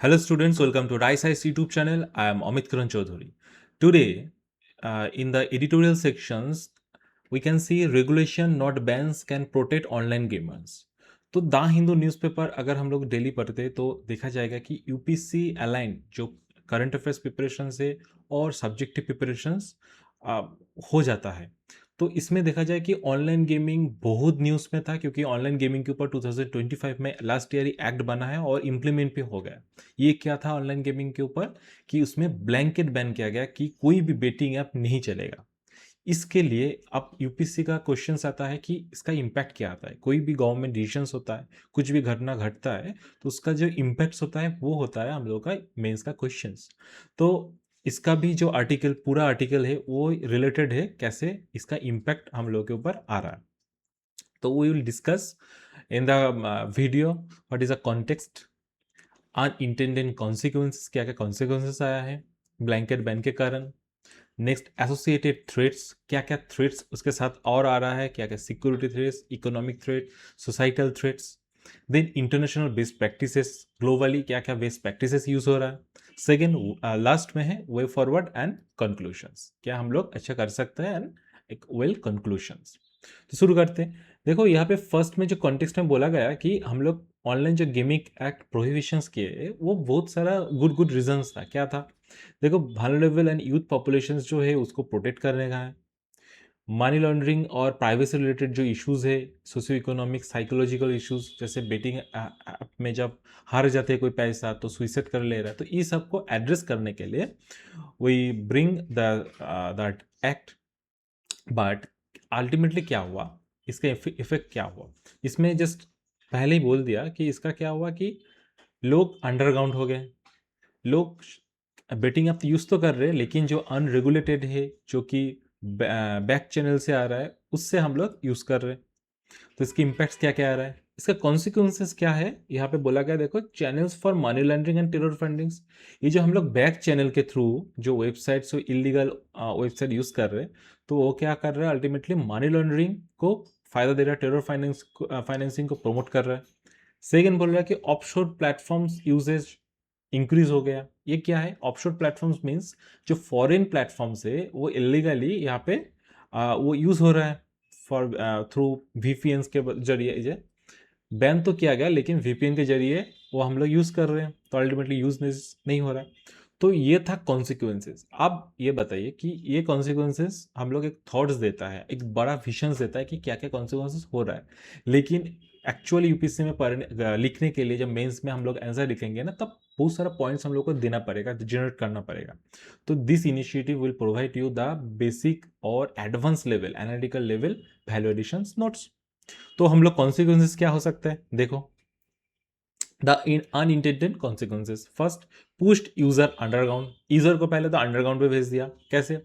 Hello students, welcome to Rice Ice YouTube channel. I am Amit Karan Chaudhary. Today, in the editorial sections, we can see regulation not bans can protect online gamers. तो the Hindu newspaper अगर हम लोग daily पढ़ते तो देखा जाएगा कि UPC align जो करंट अफेयर्स प्रिपरेशन से और सब्जेक्टिव प्रिपरेशंस हो जाता है। तो इसमें देखा जाए कि ऑनलाइन गेमिंग बहुत न्यूज़ में था क्योंकि ऑनलाइन गेमिंग के ऊपर 2025 में लास्ट ईयर ही एक्ट बना है और इम्प्लीमेंट भी हो गया। ये क्या था ऑनलाइन गेमिंग के ऊपर कि उसमें ब्लैंकेट बैन किया गया कि कोई भी बेटिंग ऐप नहीं चलेगा। इसके लिए अब यूपीएससी का क्वेश्चन आता है कि इसका इम्पैक्ट क्या आता है। कोई भी गवर्नमेंट डिसीजंस होता है, कुछ भी घटना घटता है तो उसका जो इम्पैक्ट होता है वो होता है हम लोगों का मेंस का क्वेश्चंस। तो इसका भी जो आर्टिकल पूरा आर्टिकल है वो रिलेटेड है कैसे इसका इम्पैक्ट हम लोगों के ऊपर आ रहा है। तो we will discuss in the video what is a context, unintended consequences, क्या क्या कॉन्सिक्वेंसेस आया है ब्लैंकेट बैन के कारण। नेक्स्ट एसोसिएटेड थ्रेट्स, क्या क्या थ्रेट्स उसके साथ और आ रहा है, क्या क्या security threats, economic threat, societal threats. Then international best practices, globally क्या क्या बेस्ट प्रैक्टिसेस यूज हो रहा है। सेकेंड लास्ट में है वे फॉरवर्ड एंड कंक्लूशंस, क्या हम लोग अच्छा कर सकते हैं एंड एक वेल कंक्लूशंस। तो शुरू करते हैं। देखो यहाँ पे फर्स्ट में जो कॉन्टेक्स्ट में बोला गया कि हम लोग ऑनलाइन जो गेमिंग एक्ट प्रोहिबिशंस किए वो बहुत सारा गुड गुड रीजंस था। क्या था? देखो, वल्नरेबल एंड यूथ पॉपुलेशंस जो है उसको प्रोटेक्ट करने का है। मनी लॉन्ड्रिंग और प्राइवेसी रिलेटेड जो इश्यूज है, सोशियो इकोनॉमिक साइकोलॉजिकल इश्यूज, जैसे बेटिंग ऐप में जब हार जाते हैं कोई पैसा तो सुइसाइड कर ले रहा है, तो ये सबको एड्रेस करने के लिए we bring that act. But ultimately क्या हुआ, इसका इफेक्ट क्या हुआ? इसमें जस्ट पहले ही बोल दिया कि इसका क्या हुआ कि लोग अंडरग्राउंड हो गए। लोग बेटिंग ऐप यूज़ तो कर रहे हैं लेकिन जो अनरेगुलेटेड है, जो कि बैक चैनल से आ रहा है, उससे हम लोग यूज़ कर रहे हैं। तो इसके इम्पैक्ट्स क्या क्या आ रहा है, इसका कॉन्सिक्वेंसेस क्या है, यहाँ पे बोला गया। देखो, channels for money laundering and terror fundings, ये जो हम लोग बैक चैनल के थ्रू जो वेबसाइट से इलीगल वेबसाइट यूज़ कर रहे हैं, तो वो क्या कर रहा है, अल्टीमेटली मनी लॉन्ड्रिंग को फायदा दे रहा है, टेरर फाइनेंसिंग को प्रमोट कर रहा है। सेकेंड बोल रहा है कि ऑफशोर प्लेटफॉर्म्स यूजेज इंक्रीज हो गया। ये क्या है? ऑफशोर प्लेटफॉर्म्स मीन्स जो फॉरेन प्लेटफॉर्म्स है वो इलीगली यहाँ पे वो यूज हो रहा है फॉर थ्रू वीपीएन के जरिए। बैन तो किया गया लेकिन वीपीएन के जरिए वो हम लोग यूज कर रहे हैं, तो अल्टीमेटली यूज नहीं हो रहा है। तो ये था कॉन्सिक्वेंसेस। अब ये बताइए कि ये कॉन्सिक्वेंसेस हम लोग एक थॉट्स देता है, एक बड़ा विजन देता है कि क्या क्या कॉन्सिक्वेंसेस हो रहा है, लेकिन एक्चुअली यूपीएससी में पढ़ने लिखने के लिए जब मेंस में हम लोग आंसर लिखेंगे ना, तब बहुत सारा पॉइंट्स हम लोग को देना पड़ेगा, जनरेट करना पड़ेगा। तो this initiative will provide you the basic और advance level analytical level value addition notes. तो हम लोग कॉन्सिक्वेंसेस क्या हो सकता है, देखो। The unintended consequences, first pushed user underground, user को पहले तो अंडरग्राउंड पे भेज दिया। कैसे?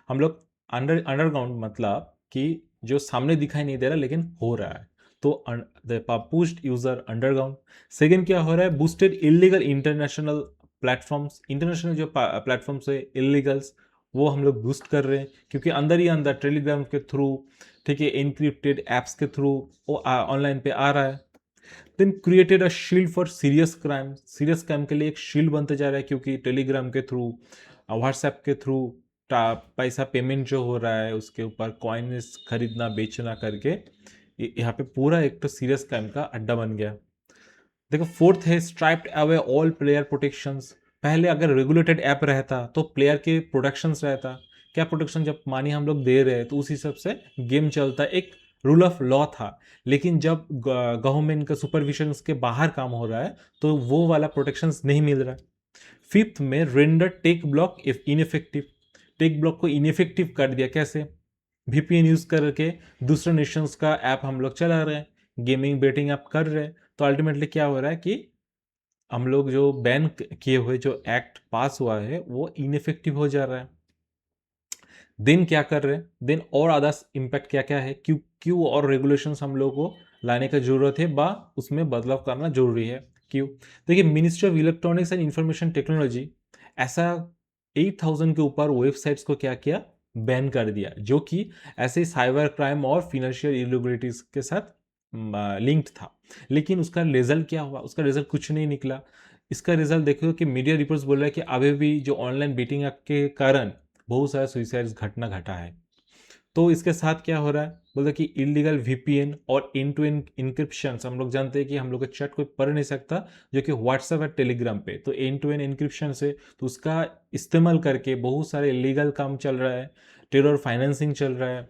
हम लोग अंडरग्राउंड मतलब कि जो सामने दिखाई नहीं दे रहा लेकिन हो रहा है, तो पुश्ड यूजर अंडरग्राउंड। सेकेंड क्या हो रहा है, boosted illegal international platforms, international जो प्लेटफॉर्म्स है इलीगल्स, वो हम लोग बूस्ट कर रहे हैं क्योंकि अंदर ही अंदर टेलीग्राम के थ्रू, ठीक है, इनक्रिप्टेड एप्स के थ्रू वो ऑनलाइन पे आ रहा है। Then created a shield for serious crime, serious crime के लिए एक शील्ड बनते जा रहा है क्योंकि टेलीग्राम के थ्रू, व्हाट्सएप के थ्रू पैसा पेमेंट जो हो रहा है उसके ऊपर कॉइन्स खरीदना बेचना करके यहाँ पे पूरा एक तो सीरियस क्राइम का अड्डा बन गया। देखो, फोर्थ है striped away all player protections. पहले अगर रेगुलेटेड ऐप रहता तो प्लेयर के प्रोटेक्शंस रहता। क्या प्रोटेक्शन? जब मानी हम लोग दे रहे हैं तो उस हिसाब से गेम चलता, एक रूल ऑफ लॉ था। लेकिन जब गवर्नमेंट का सुपरविजन के बाहर काम हो रहा है तो वो वाला प्रोटेक्शंस नहीं मिल रहा है। फिफ्थ में render tech block if ineffective, tech block को इनइफेक्टिव कर दिया। कैसे? वीपीएन यूज करके दूसरे नेशंस का ऐप हम लोग चला रहे हैं, गेमिंग बेटिंग ऐप कर रहे हैं, तो अल्टीमेटली क्या हो रहा है कि हम लोग जो बैन किए हुए जो एक्ट पास हुआ है वो इनइफेक्टिव हो जा रहा है। देन क्या कर रहे हैं, देन और अदर्स इम्पैक्ट क्या क्या है, क्यों क्यों और रेगुलेशंस हम लोग को लाने का जरूरत है बा उसमें बदलाव करना जरूरी है। क्यों? देखिए, ministry of electronics and information technology ऐसा 8000 के ऊपर वेबसाइट्स को क्या किया, बैन कर दिया, जो कि ऐसे साइबर क्राइम और फिनेंशियल इरेगुलरिटीज के साथ लिंक्ड था। लेकिन उसका रिजल्ट क्या हुआ? उसका रिजल्ट कुछ नहीं निकला। इसका रिजल्ट देखो कि मीडिया रिपोर्ट्स बोल रहा है कि अभी भी जो ऑनलाइन बेटिंग के कारण बहुत सारा सुइसाइड घटना घटा है। तो इसके साथ क्या हो रहा है, बोलते कि इलीगल वीपीएन और इन टू इन इंक्रिप्शन। हम लोग जानते हैं कि हम लोग का चैट कोई पढ़ नहीं सकता, जो कि व्हाट्सएप और टेलीग्राम पे, तो इन टू इन इंक्रिप्शन से तो उसका इस्तेमाल करके बहुत सारे इलीगल काम चल रहा है, टेरर फाइनेंसिंग चल रहा है।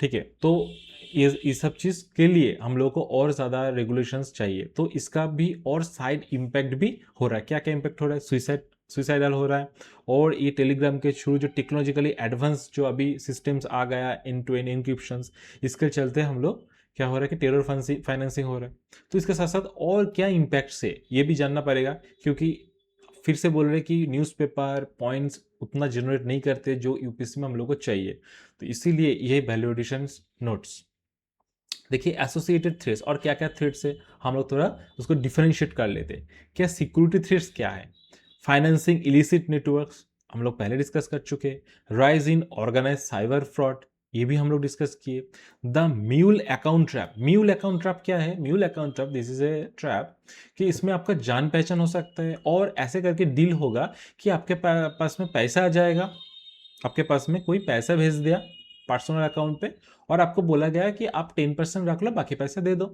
ठीक है, तो ये सब चीज़ के लिए हम लोगों को और ज़्यादा रेगुलेशंस चाहिए। तो इसका भी और साइड इम्पैक्ट भी हो रहा है। क्या क्या इम्पैक्ट हो रहा है, सुइसाइडल हो रहा है। और ये टेलीग्राम के थ्रू जो टेक्नोलॉजिकली एडवांस जो अभी सिस्टम्स आ गया, इन टू एन इंक्रिप्शंस, इसके चलते हम लोग क्या हो रहा है कि टेरर फाइनेंसिंग हो रहा है। तो इसके साथ साथ और क्या इम्पैक्ट्स है ये भी जानना पड़ेगा, क्योंकि फिर से बोल रहे कि न्यूज़पेपर पॉइंट्स उतना जनरेट नहीं करते जो यूपीएससी में हम लोग को चाहिए। तो इसीलिए ये वैल्यू एडिशन नोट्स। देखिए एसोसिएटेड थ्रेड्स और क्या क्या थ्रेड्स है, हम लोग थोड़ा उसको डिफरेंशिएट कर लेते हैं। क्या सिक्योरिटी थ्रेड्स क्या है, फाइनेंसिंग इलिसिट नेटवर्क्स हम लोग पहले डिस्कस कर चुके, rise in organise cyber fraud ये भी हम लोग डिस्कस किए। The mule account trap, mule account trap क्या है, mule account trap this is a trap कि इसमें आपका जान पहचान हो सकता है और ऐसे करके डील होगा कि आपके पास में पैसा आ जाएगा, आपके पास में कोई पैसा भेज दिया पर्सनल अकाउंट पे और आपको बोला गया कि आप 10% रख लो, बाकी पैसे दे दो।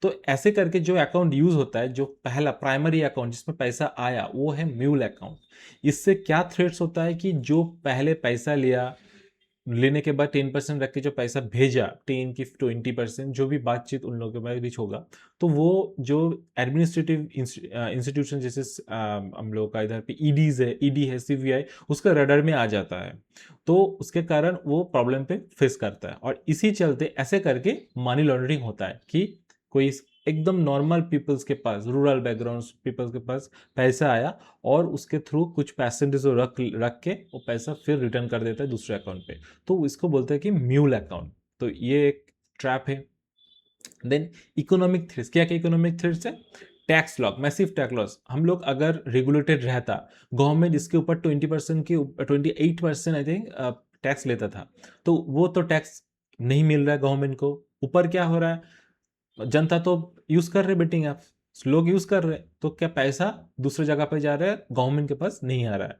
तो ऐसे करके जो अकाउंट यूज होता है, जो पहला प्राइमरी अकाउंट जिसमें पैसा आया, वो है म्यूल अकाउंट। इससे क्या थ्रेट्स होता है कि जो पहले पैसा लिया, लेने के बाद 10% रख के जो पैसा भेजा, 10 की 20% जो भी बातचीत उन लोगों के बीच होगा, तो वो जो एडमिनिस्ट्रेटिव इंस्टीट्यूशन जैसे हम लोग का इधर पे ईडीज है, ईडी है, सीबीआई, उसका रडार में आ जाता है। तो उसके कारण वो प्रॉब्लम पे फेस करता है और इसी चलते ऐसे करके मनी लॉन्ड्रिंग होता है कि कोई एकदम नॉर्मल पीपल्स के पास, रूरल बैकग्राउंड पीपल्स के पास पैसा आया और उसके थ्रू कुछ पैसेंजर्स रख रख के वो पैसा फिर रिटर्न कर देता है दूसरे अकाउंट पे, तो इसको बोलते हैं कि म्यूल अकाउंट। तो ये एक ट्रैप है। देन इकोनॉमिक थ्रेड्स, क्या क्या इकोनॉमिक थ्रेड्स है, tax lock, massive tax loss. हम लोग अगर रेगुलेटेड रहता, गवर्नमेंट इसके ऊपर 20% के 28% आई थिंक टैक्स लेता था, तो वो तो टैक्स नहीं मिल रहा है गवर्नमेंट को। ऊपर क्या हो रहा है, जनता तो यूज कर रहे बेटिंग ऐप, लोग यूज कर रहे, तो क्या पैसा दूसरी जगह पे जा रहा है, गवर्नमेंट के पास नहीं आ रहा है।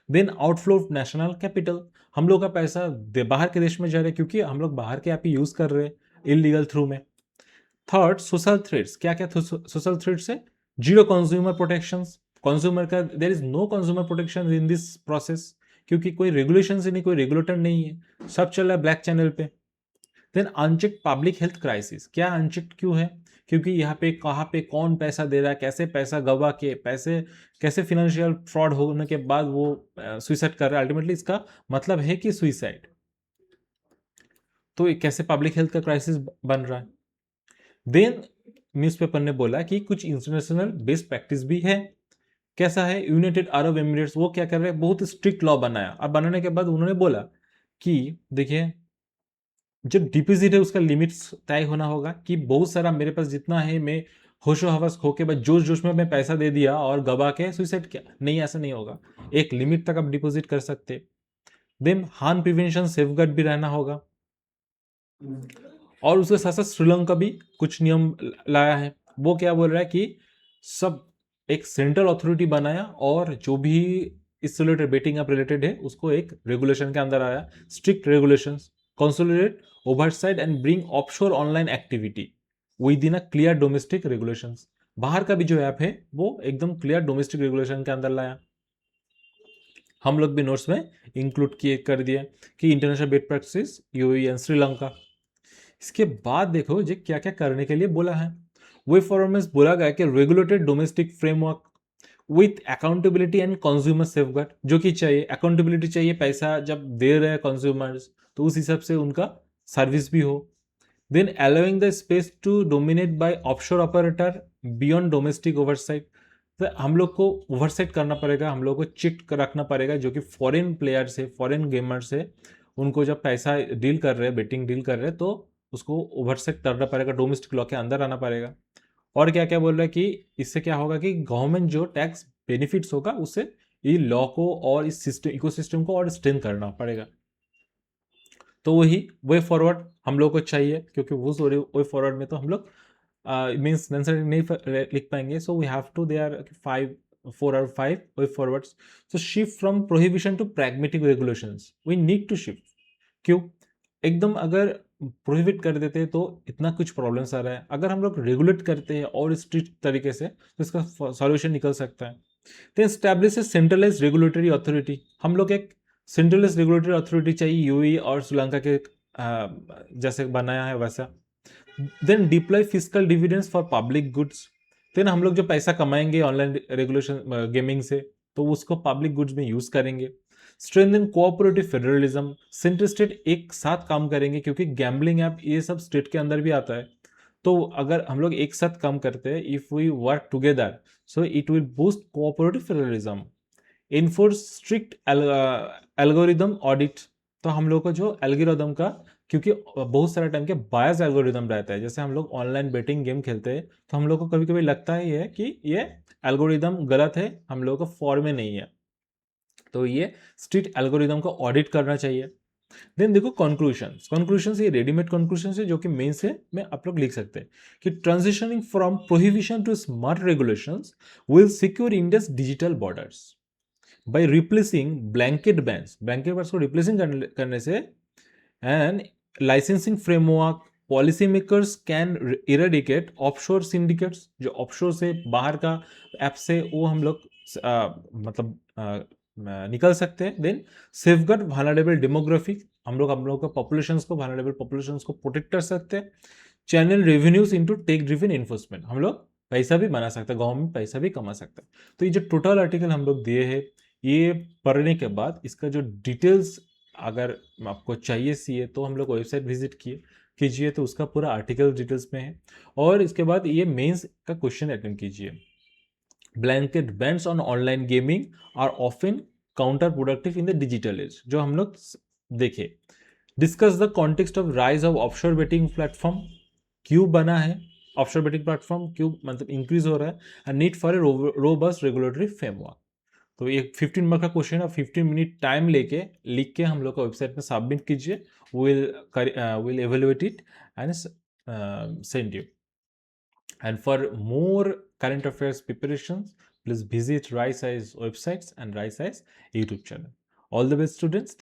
Then outflow of national capital, हम लोग का पैसा बाहर के देश में जा रहा है क्योंकि हम लोग बाहर के ऐप ही यूज कर रहे हैं इलीगल थ्रू में। थर्ड सोशल थ्रेड्स, क्या क्या सोशल थ्रेड्स है, जीरो कंज्यूमर प्रोटेक्शंस, कंज्यूमर का there is no consumer protection in this process, क्योंकि कोई रेगुलेशन ही नहीं, कोई रेगुलेटर नहीं है, सब चल रहा है ब्लैक चैनल पे। Then unchecked public health crisis, क्या अनचेक्ड क्यों है, क्योंकि यहाँ पे कहाँ पे कौन पैसा दे रहा है, कैसे पैसा गवा के पैसे, कैसे फिनेंशियल फ्रॉड होने के बाद वो सुइसाइड कर रहा है, अल्टीमेटली इसका मतलब है कि सुइसाइड। तो कैसे पब्लिक हेल्थ का क्राइसिस बन रहा है। देन न्यूज़पेपर ने बोला कि कुछ इंटरनेशनल बेस्ट प्रैक्टिस भी है। कैसा है, यूनाइटेड अरब एमिरेट्स वो क्या कर रहे हैं, बहुत स्ट्रिक्ट लॉ बनाया। अब बनाने के बाद उन्होंने बोला कि देखिए जो डिपॉजिट है उसका लिमिट्स तय होना होगा, कि बहुत सारा मेरे पास जितना है मैं होशो हवस खो के बस जोश जोश में मैं पैसा दे दिया और गवा के सुइसाइड किया, नहीं ऐसा नहीं होगा, एक लिमिट तक आप डिपॉजिट कर सकते। देन हार्म प्रिवेंशन सेफगार्ड भी रहना होगा। और उसके साथ साथ श्रीलंका भी कुछ नियम लाया है। वो क्या बोल रहा है कि सब एक सेंट्रल अथॉरिटी बनाया और जो भी इससे रिलेटेड बेटिंग ऐप रिलेटेड है उसको एक रेगुलेशन के अंदर आया, strict regulations, consolidate oversight and bring offshore online activity with in a clear domestic regulations. बाहर का भी जो ऐप है वो एकदम क्लियर डोमेस्टिक रेगुलेशन के अंदर लाया। हम लोग भी नोट्स में इंक्लूड किए कर दिए कि international bet practice UAE and Sri Lanka. इसके बाद देखो जो क्या क्या करने के लिए बोला है, वे फॉरम में बोला गया कि regulated domestic framework with accountability and consumer safeguard, जो कि चाहिए अकाउंटेबिलिटी चाहिए, पैसा जब दे रहे हैं कंज्यूमर्स तो उस हिसाब से उनका सर्विस भी हो। Then allowing the space to dominate by offshore operator beyond domestic oversight, तो हम लोग को ओवरसाइट करना पड़ेगा, हम लोग को चेक रखना पड़ेगा जो कि फॉरेन प्लेयर्स है, फॉरेन गेमर्स है, उनको जब पैसा डील कर रहे हैं, बेटिंग डील कर रहे हैं, तो उसको ओवरसेट करना पड़ेगा, डोमेस्टिक लॉ के अंदर आना पड़ेगा। और क्या क्या बोल रहा है कि इससे क्या होगा कि गवर्नमेंट जो टैक्स बेनिफिट्स होगा उससे ये लॉ को और इस सिस्टम इकोसिस्टम को और स्ट्रेंथ करना पड़ेगा। तो वही वे फॉरवर्ड हम लोग को चाहिए, क्योंकि उस वे फॉरवर्ड में तो हम लोग मीन्स आंसर नहीं लिख पाएंगे, so we have to they are 5 4 or 5 way forwards. So shift from prohibition to pragmatic regulations. We need to shift. क्यों? एकदम अगर प्रोहिबिट कर देते हैं तो इतना कुछ प्रॉब्लम्स आ रहा है, अगर हम लोग रेगुलेट करते हैं और स्ट्रिक्ट तरीके से तो इसका सॉल्यूशन निकल सकता है. Then establish centralise regulatory authority. हम लोग एक सेंट्रलाइज रेगुलेटरी अथॉरिटी चाहिए, यूएई और श्रीलंका के जैसे बनाया है वैसा. Then deploy physical dividends for public goods. Then हम लोग जो पैसा कमाएंगे ऑनलाइन रेगुलेशन गेमिंग से तो उसको पब्लिक गुड्स में यूज करेंगे. Strengthen cooperative federalism. Central state एक साथ काम करेंगे क्योंकि गैम्बलिंग ऐप ये सब स्टेट के अंदर भी आता है. तो अगर हम लोग एक साथ काम करते हैं, if we work together, so it will boost cooperative federalism. Enforce strict algorithm audit. तो हम लोग को जो एल्गोरिदम का, क्योंकि बहुत सारा टाइम के बायस एल्गोरिदम रहता है, जैसे हम लोग ऑनलाइन बेटिंग गेम खेलते हैं तो हम लोग को कभी कभी लगता ही है कि ये एल्गोरिदम गलत है, हम लोग को फॉर में नहीं है, तो ये स्ट्रिक्ट एल्गोरिदम को ऑडिट करना चाहिए. देन देखो कंक्लूशंस ये रेडीमेड कंक्लूशंस है जो कि मेन से में आप लोग लिख सकते हैं कि transitioning from prohibition to smart regulations will secure India's digital borders by replacing blanket bans को रिप्लेसिंग करने से. And licensing framework, policy makers can eradicate offshore syndicates. जो ऑफशोर से बाहर का ऐप से वो हम लोग निकल सकते हैं. Then safeguard vulnerable demographic. हम लोग का पॉपुलेशंस को, वल्नरेबल पॉपुलेशंस को प्रोटेक्ट कर सकते हैं. Channel revenues into tech driven enforcement. हम लोग पैसा भी बना सकते हैं, गवर्नमेंट पैसा भी कमा सकता है. तो ये जो टोटल आर्टिकल हम लोग दिए हैं, ये पढ़ने के बाद इसका जो डिटेल्स अगर आपको चाहिए सीए तो हम लोग वेबसाइट विजिट कीजिए तो उसका पूरा आर्टिकल डिटेल्स में है. और इसके बाद ये मेंस का क्वेश्चन अटेंड कीजिए. Blanket bans on online gaming are often counter productive in the digital age. जो हम लोग देखे. Discuss the context of rise of offshore betting platform. क्यों बना है ऑफशोर बेटिंग प्लेटफॉर्म, क्यों मतलब इंक्रीज हो रहा है, and need for a robust regulatory framework. तो ये 15 मार्क का क्वेश्चन है, 15 मिनट टाइम लेके लिख के हम लोग को वेबसाइट में सबमिट कीजिए. Will evaluate it and send you. And for more current affairs preparations, please visit Rise Size websites and Rise Size YouTube channel. All the best, students.